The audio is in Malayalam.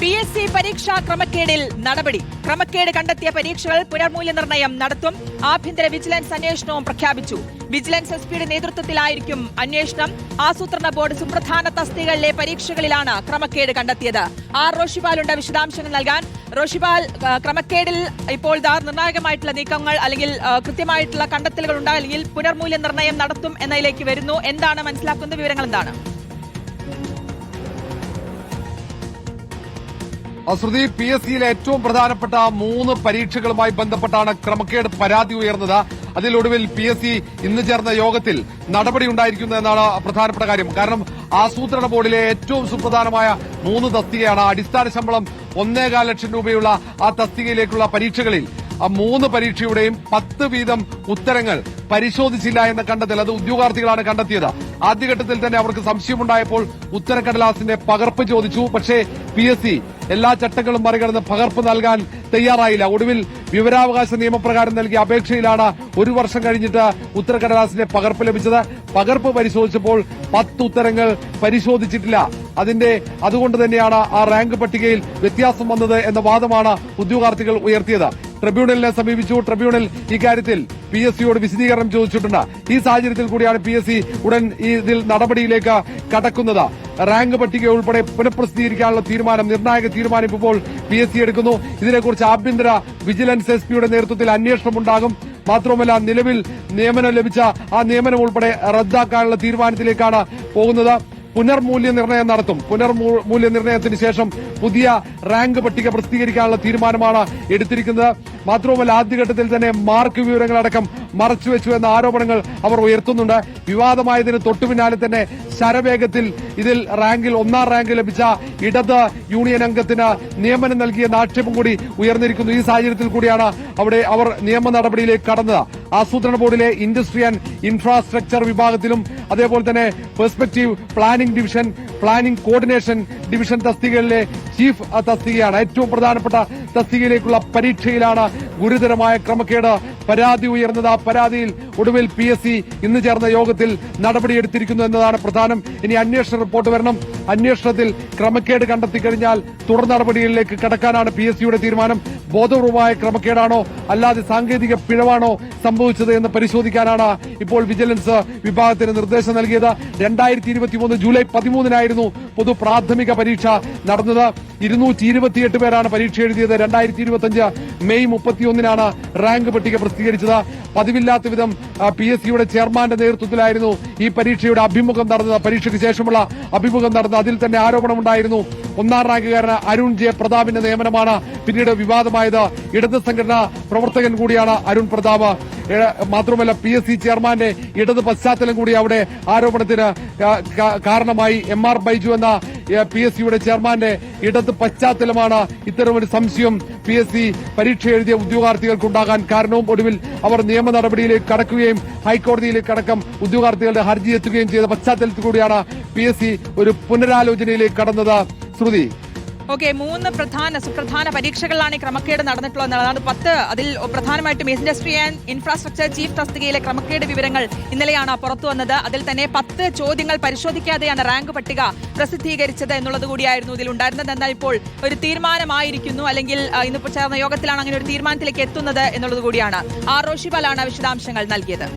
PSC പരീക്ഷാ ക്രമക്കേടിൽ നടപടി. ക്രമക്കേട് കണ്ടെത്തിയ പരീക്ഷകൾ പുനർമൂല്യനിർണ്ണയം നടത്തും. ആഭ്യന്തര വിജിലൻസ് അന്വേഷണവും പ്രഖ്യാപിച്ചു. വിജിലൻസ് എസ്പിയുടെ നേതൃത്വത്തിലായിരിക്കും അന്വേഷണം. ആസൂത്രണ ബോർഡ് സുപ്രധാന തസ്തികകളിലെ പരീക്ഷകളിലാണ് ക്രമക്കേട് കണ്ടെത്തിയത്. റോഷിപാലുണ്ട് വിശദാംശങ്ങൾ നൽകാൻ. റോഷിപാൽ, ക്രമക്കേടിൽ ഇപ്പോൾ നിർണായകമായിട്ടുള്ള നീക്കങ്ങൾ അല്ലെങ്കിൽ കൃത്യമായിട്ടുള്ള കണ്ടെത്തലുകൾ ഉണ്ട്, അല്ലെങ്കിൽ പുനർമൂല്യനിർണ്ണയം നടത്തും എന്നതിലേക്ക് വരുന്നു. എന്താണ് മനസ്സിലാക്കുന്ന വിവരങ്ങൾ എന്താണ്? ശ്രുതി, PSCയിലെ ഏറ്റവും പ്രധാനപ്പെട്ട 3 പരീക്ഷകളുമായി ബന്ധപ്പെട്ടാണ് ക്രമക്കേട് പരാതി ഉയർന്നത്. അതിലൊടുവിൽ PSC ഇന്ന് ചേർന്ന യോഗത്തിൽ നടപടി ഉണ്ടായിരിക്കുന്നു എന്നാണ് പ്രധാനപ്പെട്ട കാര്യം. കാരണം ആസൂത്രണ ബോർഡിലെ ഏറ്റവും സുപ്രധാനമായ 3 തസ്തികയാണ്. അടിസ്ഥാന ശമ്പളം 1.25 ലക്ഷം രൂപയുള്ള ആ തസ്തികയിലേക്കുള്ള പരീക്ഷകളിൽ 3 പരീക്ഷയുടെയും 10 വീതം ഉത്തരങ്ങൾ പരിശോധിച്ചില്ല എന്ന കണ്ടെത്തൽ അത് ഉദ്യോഗാർത്ഥികളാണ് കണ്ടെത്തിയത്. ആദ്യഘട്ടത്തിൽ തന്നെ അവർക്ക് സംശയമുണ്ടായപ്പോൾ ഉത്തരക്കടലാസിന്റെ പകർപ്പ് ചോദിച്ചു. പക്ഷേ PSC എല്ലാ ചട്ടങ്ങളും മറികടന്ന് പകർപ്പ് നൽകാൻ തയ്യാറായില്ല. ഒടുവിൽ വിവരാവകാശ നിയമപ്രകാരം നൽകിയ അപേക്ഷയിലാണ് 1 വർഷം കഴിഞ്ഞിട്ട് ഉത്തരക്കടലാസിന്റെ പകർപ്പ് ലഭിച്ചത്. പകർപ്പ് പരിശോധിച്ചപ്പോൾ 10 ഉത്തരങ്ങൾ പരിശോധിച്ചിട്ടില്ല. അതുകൊണ്ട് തന്നെയാണ് ആ റാങ്ക് പട്ടികയിൽ വ്യത്യാസം വന്നത് എന്ന വാദമാണ് ഉദ്യോഗാർത്ഥികൾ ഉയർത്തിയത്. ട്രിബ്യൂണലിനെ സമീപിച്ചു. ട്രിബ്യൂണൽ ഇക്കാര്യത്തിൽ PSCയോട് വിശദീകരണം ചോദിച്ചിട്ടുണ്ട്. ഈ സാഹചര്യത്തിൽ കൂടിയാണ് PSC ഉടൻ ഇതിൽ നടപടിയിലേക്ക് കടക്കുന്നത്. റാങ്ക് പട്ടിക ഉൾപ്പെടെ പുനഃപ്രസിദ്ധീകരിക്കാനുള്ള നിർണായക തീരുമാനം ഇപ്പോൾ PSC എടുക്കുന്നു. ഇതിനെക്കുറിച്ച് ആഭ്യന്തര വിജിലൻസ് എസ്പിയുടെ നേതൃത്വത്തിൽ അന്വേഷണം ഉണ്ടാകും. മാത്രമല്ല, നിലവിൽ നിയമനം ലഭിച്ച ആ നിയമനം ഉൾപ്പെടെ റദ്ദാക്കാനുള്ള തീരുമാനത്തിലേക്കാണ് പോകുന്നത്. പുനർമൂല്യനിർണ്ണയം നടത്തും. പുനർമൂല്യനിർണ്ണയത്തിന് ശേഷം പുതിയ റാങ്ക് പട്ടിക പ്രസിദ്ധീകരിക്കാനുള്ള തീരുമാനമാണ് എടുത്തിരിക്കുന്നത്. മാത്രവുമല്ല, ആദ്യഘട്ടത്തിൽ തന്നെ മാർക്ക് വിവരങ്ങളടക്കം മറച്ചുവെച്ചു എന്ന ആരോപണങ്ങൾ അവർ ഉയർത്തുന്നുണ്ട്. വിവാദമായതിന് തൊട്ടുപിന്നാലെ തന്നെ ശരവേഗത്തിൽ ഇതിൽ റാങ്കിൽ 1ാം റാങ്ക് ലഭിച്ച ഇടത് യൂണിയൻ അംഗത്തിന് നിയമനം നൽകിയെന്ന ആക്ഷേപം കൂടി ഉയർന്നിരിക്കുന്നു. ഈ സാഹചര്യത്തിൽ കൂടിയാണ് അവർ നിയമ നടപടിയിലേക്ക് കടന്നത്. ആസൂത്രണ ബോർഡിലെ ഇൻഡസ്ട്രി ആൻഡ് ഇൻഫ്രാസ്ട്രക്ചർ വിഭാഗത്തിലും അതേപോലെ തന്നെ perspective planning division, planning coordination division തസ്തികകളിലെ ചീഫ് തസ്തികയാണ്. ഏറ്റവും പ്രധാനപ്പെട്ട തസ്തികയിലേക്കുള്ള പരീക്ഷയിലാണ് ഗുരുതരമായ ക്രമക്കേട് പരാതി ഉയർന്നത്. ആ പരാതിയിൽ ഒടുവിൽ PSC ഇന്ന് ചേർന്ന യോഗത്തിൽ നടപടിയെടുത്തിരിക്കുന്നു എന്നതാണ് പ്രധാനം. ഇനി അന്വേഷണ റിപ്പോർട്ട് വരണം. അന്വേഷണത്തിൽ ക്രമക്കേട് കണ്ടെത്തിക്കഴിഞ്ഞാൽ തുടർ നടപടികളിലേക്ക് കടക്കാനാണ് PSCയുടെ തീരുമാനം. ബോധപൂർവമായ ക്രമക്കേടാണോ അല്ലാതെ സാങ്കേതിക പിഴവാണോ സംഭവിച്ചത് എന്ന് പരിശോധിക്കാനാണ് ഇപ്പോൾ വിജിലൻസ് വിഭാഗത്തിന് നിർദ്ദേശം നൽകിയത്. 2023 ജൂലൈ 13-നായിരുന്നു പൊതു പ്രാഥമിക പരീക്ഷ നടന്നത്. 228 പേരാണ് പരീക്ഷ എഴുതിയത്. 2025 മെയ് 31-നാണ് റാങ്ക് പട്ടിക പ്രസിദ്ധീകരിച്ചത്. പതിവില്ലാത്ത വിധം PSCയുടെ ചെയർമാന്റെ നേതൃത്വത്തിലായിരുന്നു ഈ പരീക്ഷയുടെ അഭിമുഖം നടന്നത്. പരീക്ഷയ്ക്ക് ശേഷമുള്ള അഭിമുഖം നടന്നത്. അതിൽ തന്നെ ആരോപണമുണ്ടായിരുന്നു. 1ാം റാങ്കുകാരന് അരുൺ ജെ പ്രതാപിന്റെ നിയമനമാണ് പിന്നീട് വിവാദമായത്. ഇടത് സംഘടനാ പ്രവർത്തകൻ കൂടിയാണ് അരുൺ പ്രതാപ്. മാത്രമല്ല, PSC ചെയർമാന്റെ ഇടത് പശ്ചാത്തലം കൂടി അവിടെ ആരോപണത്തിന് കാരണമായി. MR ബൈജു എന്ന PSCയുടെ ചെയർമാന്റെ ഇടത് പശ്ചാത്തലമാണ് ഇത്തരമൊരു സംശയം PSC പരീക്ഷ എഴുതിയ ഉദ്യോഗാർത്ഥികൾക്കുണ്ടാകാൻ കാരണവും. ഒടുവിൽ അവർ നിയമ നടപടിയിലേക്ക് കടക്കുകയും ഹൈക്കോടതിയിലേക്ക് അടക്കം ഉദ്യോഗാർത്ഥികളുടെ ഹർജി എത്തുകയും ചെയ്ത പശ്ചാത്തലത്തിൽ കൂടിയാണ് PSC ഒരു പുനരാലോചനയിലേക്ക് കടന്നത്. ശ്രുതി, 3 സുപ്രധാന പരീക്ഷകളിലാണ് ഈ ക്രമക്കേട് നടന്നിട്ടുള്ളത്. അതാണ് 10. അതിൽ പ്രധാനമായിട്ടും ഇൻഡസ്ട്രി ആൻഡ് ഇൻഫ്രാസ്ട്രക്ചർ ചീഫ് തസ്തികയിലെ ക്രമക്കേട് വിവരങ്ങൾ ഇന്നലെയാണ് പുറത്തുവന്നത്. അതിൽ തന്നെ 10 ചോദ്യങ്ങൾ പരിശോധിക്കാതെയാണ് റാങ്ക് പട്ടിക പ്രസിദ്ധീകരിച്ചത് എന്നുള്ളത് കൂടിയായിരുന്നു ഇതിലുണ്ടായിരുന്നത്. എന്നാൽ ഇപ്പോൾ ഒരു തീരുമാനമായിരിക്കുന്നു, അല്ലെങ്കിൽ ഇന്നിപ്പോൾ ചേർന്ന യോഗത്തിലാണ് അങ്ങനെ ഒരു തീരുമാനത്തിലേക്ക് എത്തുന്നത് എന്നുള്ളത് കൂടിയാണ്. റോഷിപാലാണ് വിശദാംശങ്ങൾ നൽകിയത്.